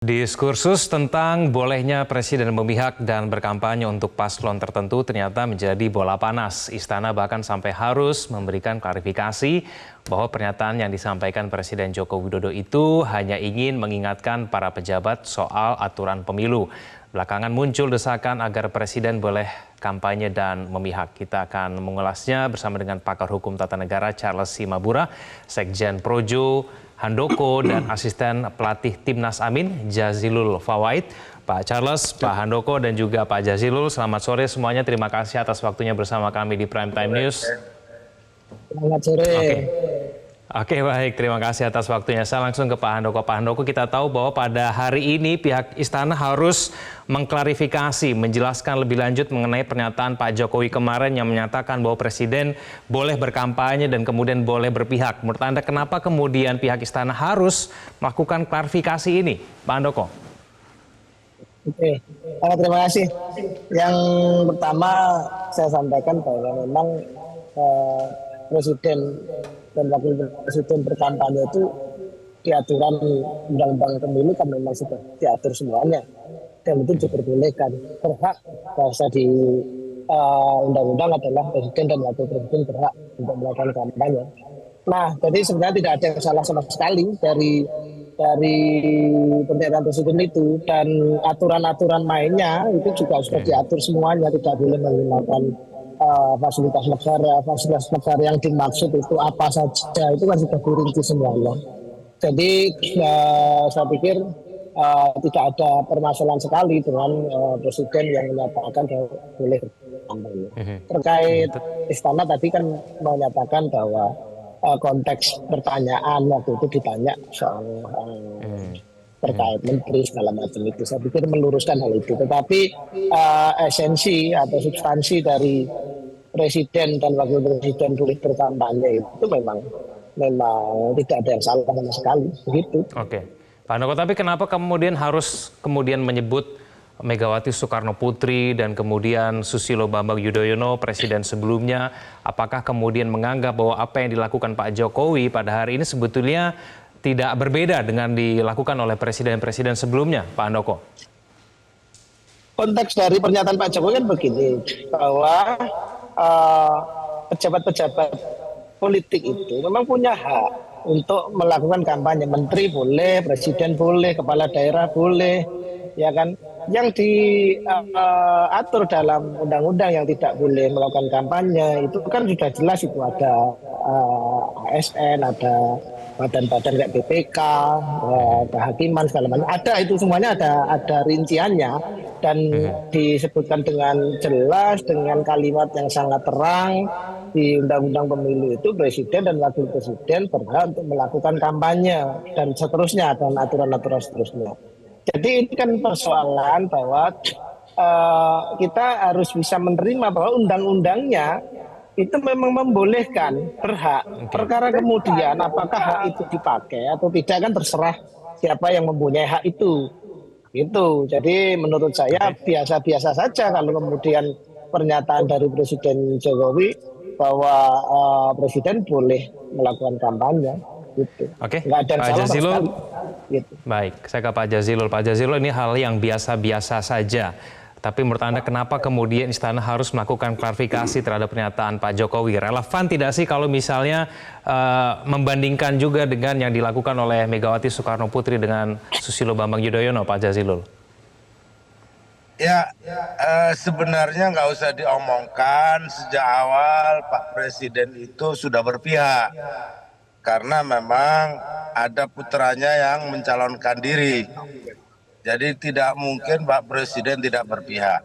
Diskursus tentang bolehnya presiden memihak dan berkampanye untuk paslon tertentu ternyata menjadi bola panas. Istana bahkan sampai harus memberikan klarifikasi bahwa pernyataan yang disampaikan Presiden Joko Widodo itu hanya ingin mengingatkan para pejabat soal aturan pemilu. Belakangan muncul desakan agar presiden boleh kampanye dan memihak. Kita akan mengulasnya bersama dengan pakar hukum tata negara Charles Simabura, Sekjen Projo Handoko, dan asisten pelatih Timnas Amin, Jazilul Fawait. Pak Charles, Pak Handoko, dan juga Pak Jazilul, selamat sore semuanya. Terima kasih atas waktunya bersama kami di Prime Time News. Selamat sore. Oke, baik. Terima kasih atas waktunya. Saya langsung ke Pak Handoko. Pak Handoko, kita tahu bahwa pada hari ini pihak Istana harus mengklarifikasi, menjelaskan lebih lanjut mengenai pernyataan Pak Jokowi kemarin yang menyatakan bahwa Presiden boleh berkampanye dan kemudian boleh berpihak. Menurut Anda, kenapa kemudian pihak Istana harus melakukan klarifikasi ini, Pak Handoko? Oke, terima kasih. Yang pertama saya sampaikan bahwa memang Presiden dan Wakil Presiden berkampanye itu di aturan undang-undang pemilu kan memang sudah diatur semuanya, dan itu diperbolehkan, berhak. Bahasa di undang-undang adalah Presiden dan Wakil Presiden berhak untuk melakukan kampanye. Nah, jadi sebenarnya tidak ada yang salah sama sekali dari pernyataan Presiden itu, dan aturan-aturan mainnya itu juga sudah diatur semuanya. Tidak boleh menggunakan fasilitas negara yang dimaksud itu apa saja, itu kan sudah dirinci semuanya. Jadi saya pikir tidak ada permasalahan sekali dengan Presiden yang menyatakan bahwa boleh kampanye. Terkait Istana tadi kan menyatakan bahwa konteks pertanyaan waktu itu ditanya soal terkait menteri segala macam itu. Saya pikir meluruskan hal itu. Tetapi esensi atau substansi dari Presiden dan Wakil Presiden boleh berkampanye itu memang tidak ada yang salah sama sekali. Begitu. Oke, Pak Handoko, tapi kenapa kemudian harus menyebut Megawati Soekarno Putri dan kemudian Susilo Bambang Yudhoyono, presiden sebelumnya? Apakah kemudian menganggap bahwa apa yang dilakukan Pak Jokowi pada hari ini sebetulnya tidak berbeda dengan dilakukan oleh presiden-presiden sebelumnya, Pak Handoko? Konteks dari pernyataan Pak Jokowi kan begini, bahwa pejabat-pejabat politik itu memang punya hak untuk melakukan kampanye. Menteri boleh, presiden boleh, kepala daerah boleh, ya kan? Yang diatur dalam undang-undang yang tidak boleh melakukan kampanye itu kan sudah jelas, itu ada ASN, ada badan-badan kayak BPK, kehakiman segala macam. Ada itu semuanya, ada rinciannya, dan disebutkan dengan jelas dengan kalimat yang sangat terang di Undang-Undang Pemilu itu Presiden dan Wakil Presiden berhak untuk melakukan kampanye dan seterusnya, dan aturan-aturan seterusnya. Jadi ini kan persoalan bahwa kita harus bisa menerima bahwa undang-undangnya itu memang membolehkan, berhak. Perkara kemudian apakah hak itu dipakai atau tidak kan terserah siapa yang mempunyai hak itu. Itu. Jadi menurut saya biasa-biasa saja kalau kemudian pernyataan dari Presiden Jokowi bahwa Presiden boleh melakukan kampanye. Gitu. Oke, nggak ada yang Pak salah sama Jazilul. sekali. Gitu. Baik, saya ke Pak Jazilul. Pak Jazilul, ini hal yang biasa-biasa saja. Tapi menurut Anda kenapa kemudian Istana harus melakukan klarifikasi terhadap pernyataan Pak Jokowi? Relevan tidak sih kalau misalnya membandingkan juga dengan yang dilakukan oleh Megawati Soekarno Putri dengan Susilo Bambang Yudhoyono, Pak Jazilul? Ya, sebenarnya nggak usah diomongkan, sejak awal Pak Presiden itu sudah berpihak. Karena memang ada putranya yang mencalonkan diri. Jadi tidak mungkin Pak Presiden tidak berpihak.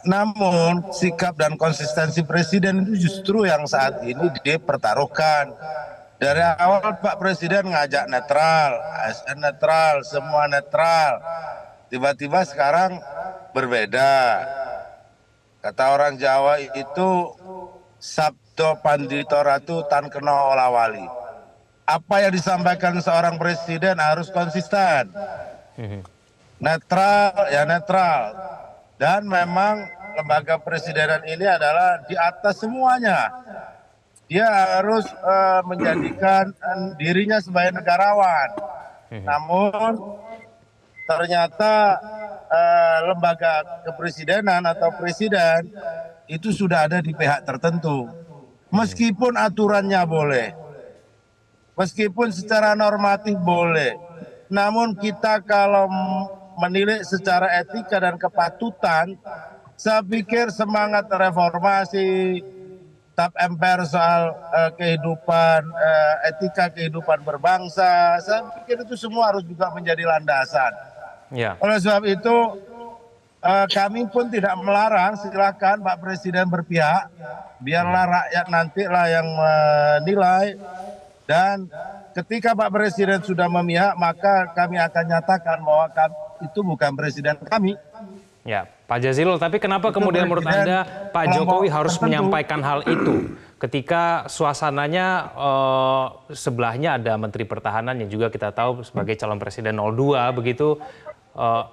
Namun sikap dan konsistensi Presiden itu justru yang saat ini dipertaruhkan. Dari awal Pak Presiden ngajak netral, ASN netral, semua netral. Tiba-tiba sekarang berbeda. Kata orang Jawa itu sabdo pandito ratu tan kena ola wali. Apa yang disampaikan seorang presiden harus konsisten. Netral ya netral. Dan memang lembaga presidenan ini adalah di atas semuanya. Dia harus menjadikan dirinya sebagai negarawan. Namun ternyata lembaga kepresidenan atau presiden itu sudah ada di pihak tertentu. Meskipun aturannya boleh, meskipun secara normatif boleh, namun kita kalau menilai secara etika dan kepatutan, saya pikir semangat reformasi, tap mpr soal kehidupan, etika kehidupan berbangsa, saya pikir itu semua harus juga menjadi landasan. Ya. Oleh sebab itu, kami pun tidak melarang, silakan Pak Presiden berpihak, biarlah rakyat nantilah yang menilai, dan ketika Pak Presiden sudah memihak, maka kami akan nyatakan bahwa itu bukan presiden kami. Ya, Pak Jazilul, tapi kenapa kemudian menurut Anda Pak Jokowi harus menyampaikan hal itu ketika suasananya sebelahnya ada Menteri Pertahanan yang juga kita tahu sebagai calon presiden 02 begitu.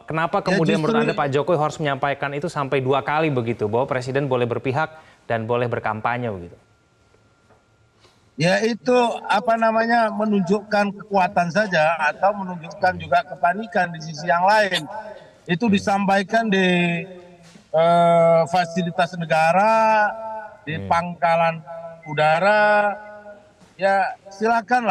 Kenapa kemudian menurut Anda Pak Jokowi harus menyampaikan itu sampai 2 kali begitu, bahwa presiden boleh berpihak dan boleh berkampanye begitu? Ya itu menunjukkan kekuatan saja atau menunjukkan juga kepanikan di sisi yang lain. Itu disampaikan di fasilitas negara, di pangkalan udara. Ya silakan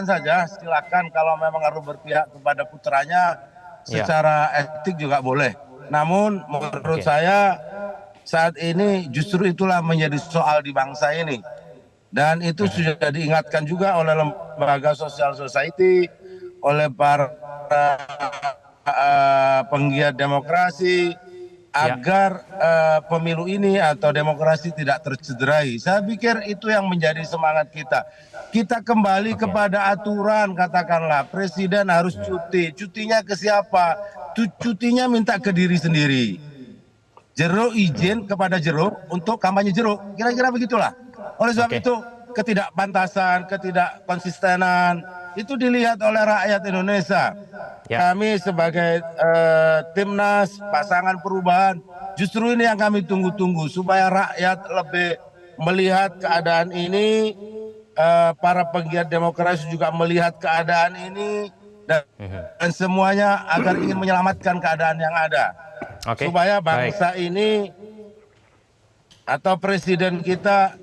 saja, silakan kalau memang harus berpihak kepada putranya, secara etik juga boleh. Namun menurut saya saat ini justru itulah menjadi soal di bangsa ini. Dan itu sudah diingatkan juga oleh lembaga sosial society, oleh para penggiat demokrasi, agar pemilu ini atau demokrasi tidak tercederai. Saya pikir itu yang menjadi semangat kita. Kita kembali kepada aturan, katakanlah presiden harus cuti. Cutinya ke siapa? Cutinya minta ke diri sendiri. Jeruk izin kepada jeruk untuk kampanye jeruk. Kira-kira begitulah. Oleh sebab itu ketidakpantasan, ketidakkonsistenan itu dilihat oleh rakyat Indonesia. Kami sebagai timnas pasangan perubahan, justru ini yang kami tunggu-tunggu supaya rakyat lebih melihat keadaan ini, para penggiat demokrasi juga melihat keadaan ini, dan semuanya agar ingin menyelamatkan keadaan yang ada. Supaya bangsa ini atau presiden kita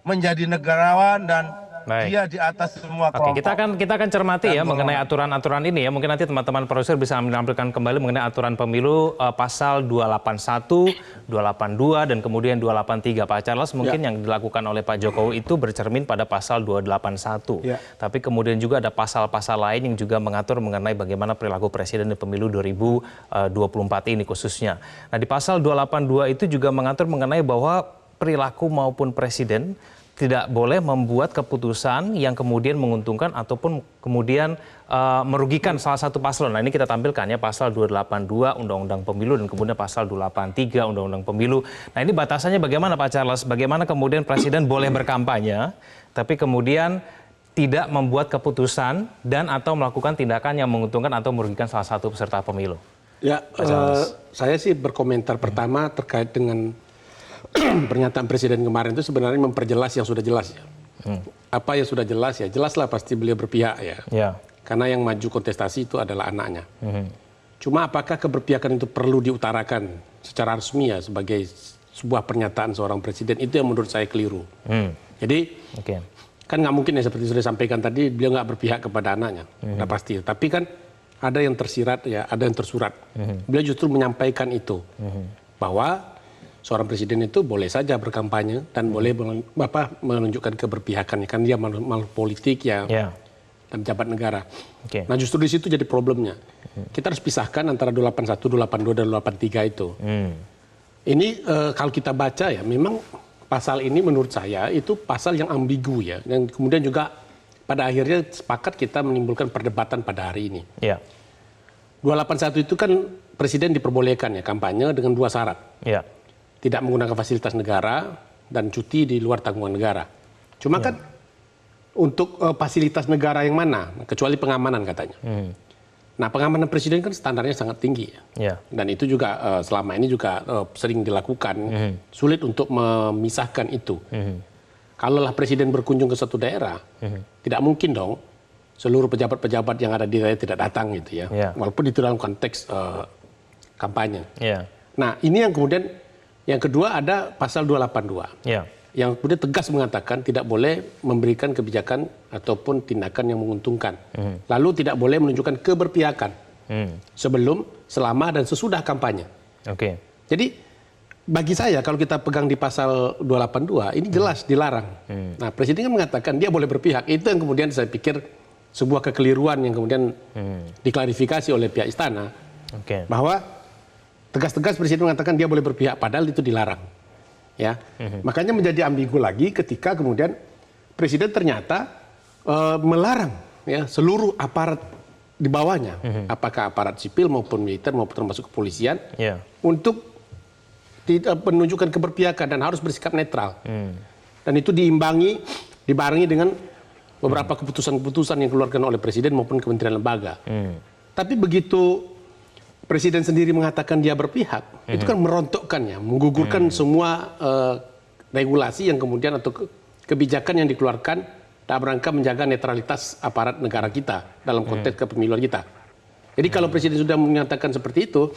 menjadi negarawan dan dia di atas semua kelompok. Kita akan cermati ya mengenai aturan-aturan ini ya. Mungkin nanti teman-teman produser bisa menampilkan kembali mengenai aturan pemilu pasal 281, 282 dan kemudian 283. Pak Charles, mungkin yang dilakukan oleh Pak Jokowi itu bercermin pada pasal 281. Tapi kemudian juga ada pasal-pasal lain yang juga mengatur mengenai bagaimana perilaku presiden di pemilu 2024 ini khususnya. Nah, di pasal 282 itu juga mengatur mengenai bahwa perilaku maupun presiden tidak boleh membuat keputusan yang kemudian menguntungkan ataupun kemudian merugikan salah satu paslon. Nah, ini kita tampilkan ya, pasal 282 Undang-Undang Pemilu dan kemudian pasal 283 Undang-Undang Pemilu. Nah, ini batasannya bagaimana Pak Charles? Bagaimana kemudian presiden boleh berkampanye tapi kemudian tidak membuat keputusan dan atau melakukan tindakan yang menguntungkan atau merugikan salah satu peserta pemilu? Ya, saya sih berkomentar pertama terkait dengan pernyataan presiden kemarin itu sebenarnya memperjelas yang sudah jelas ya. Apa yang sudah jelas ya, jelaslah pasti beliau berpihak ya. Karena yang maju kontestasi itu adalah anaknya. Cuma apakah keberpihakan itu perlu diutarakan secara resmi ya sebagai sebuah pernyataan seorang presiden, itu yang menurut saya keliru. Jadi kan nggak mungkin ya seperti sudah disampaikan tadi, beliau nggak berpihak kepada anaknya, udah pasti. Tapi kan ada yang tersirat ya, ada yang tersurat. Beliau justru menyampaikan itu bahwa seorang presiden itu boleh saja berkampanye dan boleh menunjukkan keberpihakannya, kan dia makhluk politik ya, dan pejabat negara. Nah, justru di situ jadi problemnya. Kita harus pisahkan antara 281, 282 dan 283 itu. Ini kalau kita baca ya, memang pasal ini menurut saya itu pasal yang ambigu ya, dan kemudian juga pada akhirnya sepakat kita menimbulkan perdebatan pada hari ini. 281 itu kan presiden diperbolehkan ya kampanye dengan 2 syarat. Tidak menggunakan fasilitas negara dan cuti di luar tanggungan negara. Cuma kan untuk fasilitas negara yang mana? Kecuali pengamanan katanya. Nah, pengamanan presiden kan standarnya sangat tinggi ya. Dan itu juga selama ini juga sering dilakukan. Sulit untuk memisahkan itu. Kalaulah presiden berkunjung ke suatu daerah, tidak mungkin dong seluruh pejabat-pejabat yang ada di daerah tidak datang gitu ya. Ya. Walaupun itu dalam konteks kampanye. Ya. Nah, ini yang kemudian yang kedua ada pasal 282. Ya. Yang kemudian tegas mengatakan tidak boleh memberikan kebijakan ataupun tindakan yang menguntungkan. Lalu tidak boleh menunjukkan keberpihakan sebelum, selama, dan sesudah kampanye. Oke. Jadi bagi saya kalau kita pegang di pasal 282 ini jelas dilarang. Nah, Presiden kan mengatakan dia boleh berpihak. Itu yang kemudian saya pikir sebuah kekeliruan yang kemudian diklarifikasi oleh pihak istana. Oke. Bahwa tegas-tegas Presiden mengatakan dia boleh berpihak padahal itu dilarang. Ya. Makanya menjadi ambigu lagi ketika kemudian Presiden ternyata melarang ya seluruh aparat di bawahnya, apakah aparat sipil maupun militer maupun termasuk kepolisian, Ya. untuk tidak menunjukkan keberpihakan dan harus bersikap netral. Dan itu dibarengi dengan beberapa keputusan-keputusan yang dikeluarkan oleh Presiden maupun kementerian lembaga. Tapi begitu Presiden sendiri mengatakan dia berpihak, itu kan merontokkannya, menggugurkan semua regulasi yang kemudian atau kebijakan yang dikeluarkan dalam rangka menjaga netralitas aparat negara kita dalam konteks kepemiluan kita. Jadi kalau Presiden sudah menyatakan seperti itu,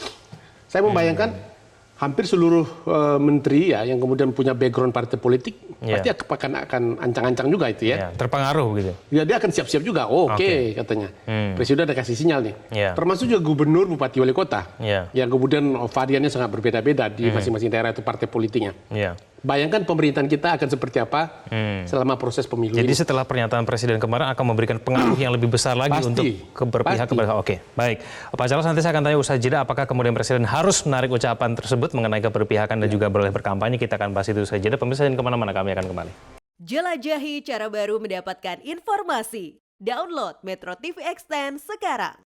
saya membayangkan hampir seluruh menteri ya yang kemudian punya background partai politik pasti akan ancang-ancang juga itu ya. Terpengaruh gitu. Ya, dia akan siap-siap juga. Oke, katanya. Presiden udah kasih sinyal nih. Termasuk juga gubernur, bupati, wali kota. Yang kemudian variannya sangat berbeda-beda di masing-masing daerah itu partai politiknya. Bayangkan pemerintahan kita akan seperti apa selama proses pemilu Jadi ini. setelah pernyataan Presiden kemarin akan memberikan pengaruh yang lebih besar lagi Pasti. untuk berpihak kepada. Oke, baik. Pak Charles, nanti saya akan tanya usai jeda apakah kemudian Presiden harus menarik ucapan tersebut mengenai keberpihakan dan juga boleh berkampanye. Kita akan bahas itu usai jeda. Pemirsa jangan kemana-mana, kami akan kembali. Jelajahi cara baru mendapatkan informasi. Download Metro TV Extend sekarang.